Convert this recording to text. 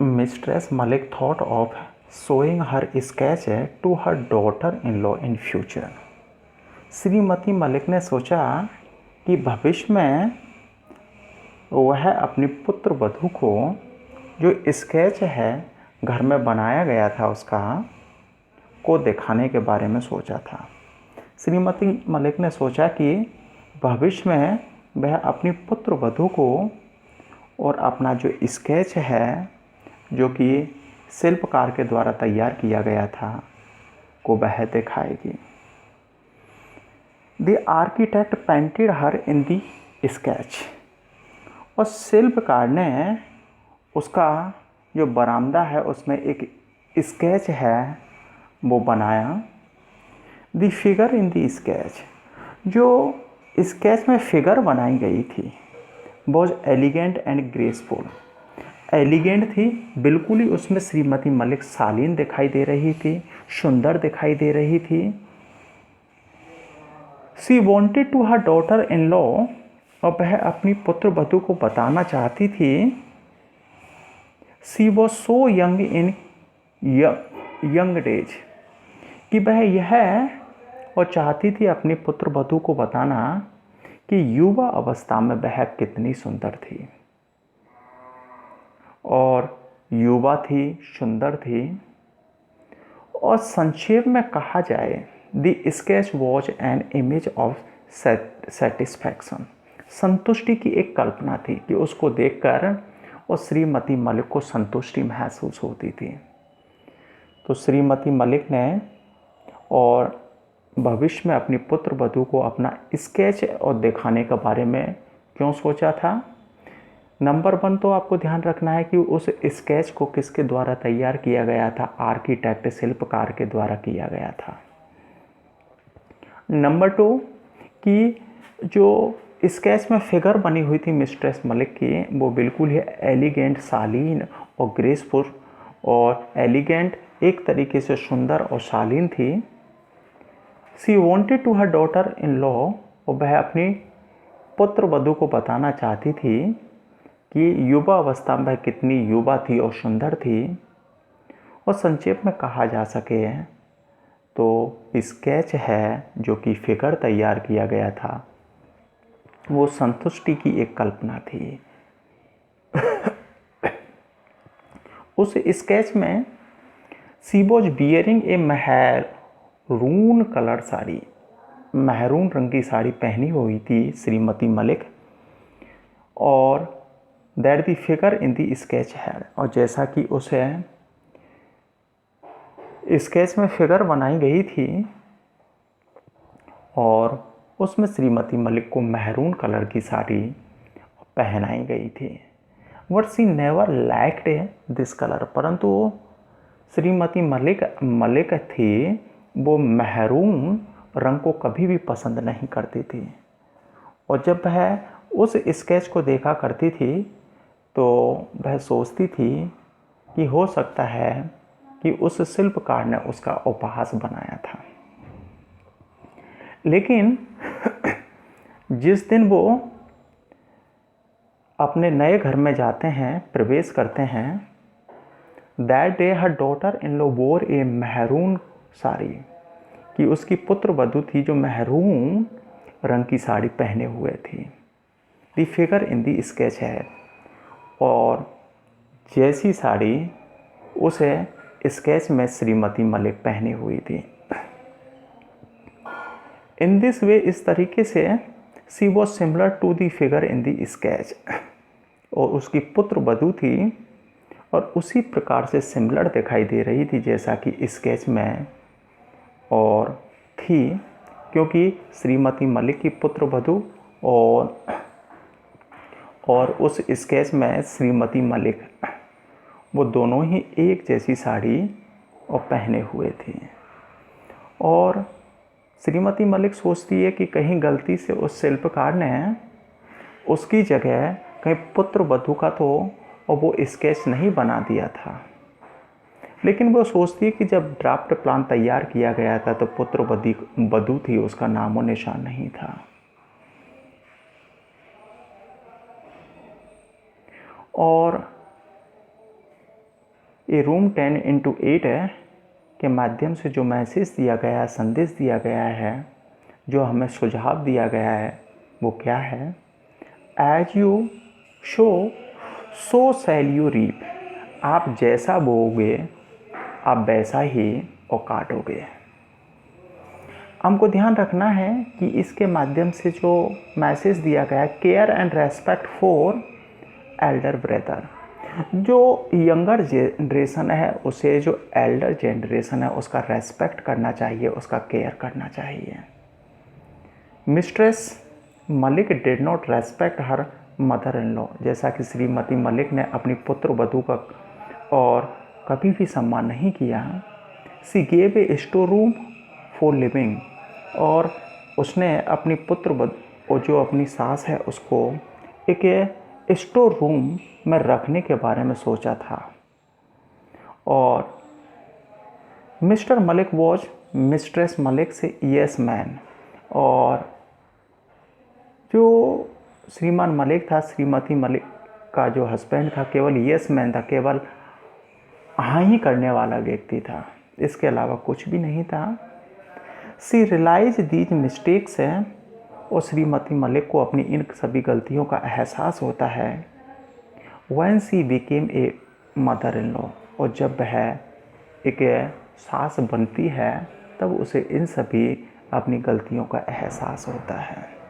Mistress Malik thought of showing her sketch to her daughter-in-law in future। Shrimati Malik ने सोचा कि भविष्य में वह अपनी पुत्र वधू को जो स्केच है घर में बनाया गया था उसका को दिखाने के बारे में सोचा था। श्रीमती मलिक ने सोचा कि भविष्य में वह अपनी पुत्र वधू को और अपना जो स्केच है जो कि शिल्पकार के द्वारा तैयार किया गया था को वह दिखाएगी। The architect painted her in the sketch. और शिल्पकार ने उसका जो बरामदा है उसमें एक स्केच है वो बनाया। The figure in the sketch, जो स्केच में फिगर बनाई गई थी was elegant and graceful. Elegant थी, बिल्कुल ही उसमें श्रीमती मलिक शालीन दिखाई दे रही थी, सुंदर दिखाई दे रही थी। She wanted to her daughter in law, और वह अपनी पुत्र वधू को बताना चाहती थी। She was so young in young days, कि वह यह और चाहती थी अपनी पुत्र वधू को बताना कि युवा अवस्था में वह कितनी सुंदर थी, और युवा थी, सुंदर थी। और संक्षेप में कहा जाए the sketch was an image of satisfaction. संतुष्टि की एक कल्पना थी कि उसको देखकर और श्रीमती मलिक को संतुष्टि महसूस होती थी। तो श्रीमती मलिक ने और भविष्य में अपनी पुत्र वधू को अपना स्केच और दिखाने के बारे में क्यों सोचा था। नंबर 1 तो आपको ध्यान रखना है कि उस स्केच को किसके द्वारा तैयार किया गया था, आर्किटेक्ट शिल्पकार के द्वारा किया गया था। नंबर 2 कि जो स्केच में फिगर बनी हुई थी मिस्ट्रेस मलिक की वो बिल्कुल ही एलिगेंट, शालीन और ग्रेसफुल, और एलिगेंट एक तरीके से सुंदर और शालीन थी। She wanted to her daughter in law, और वह अपनी पुत्र वधू को बताना चाहती थी कि युवा अवस्था में कितनी युवा थी और सुंदर थी। और संक्षेप में कहा जा सके तो स्केच है जो कि फिगर तैयार किया गया था वो संतुष्टि की एक कल्पना थी। उस स्केच में she was bearing A maroon colour sari, maroon रंग की साड़ी पहनी हुई थी श्रीमती मलिक, और that the figure in the sketch है, और जैसा कि उसे स्केच में फिगर बनाई गई थी और उसमें श्रीमती मलिक को महरून कलर की साड़ी पहनाई गई थी। But she never liked this colour, परंतु श्रीमती मलिक थी वो महरून रंग को कभी भी पसंद नहीं करती थी। और जब वह उस स्केच को देखा करती थी तो वह सोचती थी कि हो सकता है कि उस शिल्पकार ने उसका उपहास बनाया था। लेकिन जिस दिन वो अपने नए घर में जाते हैं, प्रवेश करते हैं, that day her daughter in law वोर ए महरून साड़ी, कि उसकी पुत्र वधू थी जो महरून रंग की साड़ी पहने हुए थी। The figure in the sketch है, और जैसी साड़ी उसे स्केच में श्रीमती मलिक पहनी हुई थी। इन दिस वे, इस तरीके से she was similar to the figure in the sketch, और उसकी पुत्र वधू थी और उसी प्रकार से सिमिलर दिखाई दे रही थी जैसा कि स्केच में और थी, क्योंकि श्रीमती मलिक की पुत्र वधू और उस स्केच में श्रीमती मलिक वो दोनों ही एक जैसी साड़ी और पहने हुए थी। और श्रीमती मलिक सोचती है कि कहीं गलती से उस शिल्पकार ने उसकी जगह कहीं पुत्र वधू का तो और वो स्केच नहीं बना दिया था। लेकिन वो सोचती है कि जब ड्राफ्ट प्लान तैयार किया गया था तो पुत्र वधू थी, उसका नामो निशान नहीं था। और ए रूम 10x8 के माध्यम से जो मैसेज दिया गया है, संदेश दिया गया है, जो हमें सुझाव दिया गया है, वो क्या है? As you sow so shall you reap. आप जैसा बोओगे आप वैसा ही और काटोगे। हमको ध्यान रखना है कि इसके माध्यम से जो मैसेज दिया गया है, care and respect for Elder brother. जो यंगर जनरेशन है उसे जो एल्डर जनरेशन है उसका रेस्पेक्ट करना चाहिए, उसका केयर करना चाहिए। Mistress Malik did not respect her mother in law. जैसा कि श्रीमती मलिक ने अपनी पुत्र वधू का और कभी भी सम्मान नहीं किया। सी gave a store room for living. और उसने अपनी पुत्र और जो अपनी सास है उसको एक स्टोर रूम में रखने के बारे में सोचा था। और mister Malik was mistress Malik से यस मैन। और जो श्रीमान मलिक था, श्रीमती मलिक का जो हस्बैंड था, केवल यस मैन था, केवल हाँ ही करने वाला व्यक्ति था, इसके अलावा कुछ भी नहीं था। सी रियलाइज दीज मिस्टेक्स है। और श्रीमती मलिक को अपनी इन सभी गलतियों का एहसास होता है। When C became a mother in law. और जब वह एक सास बनती है तब उसे इन सभी अपनी गलतियों का एहसास होता है।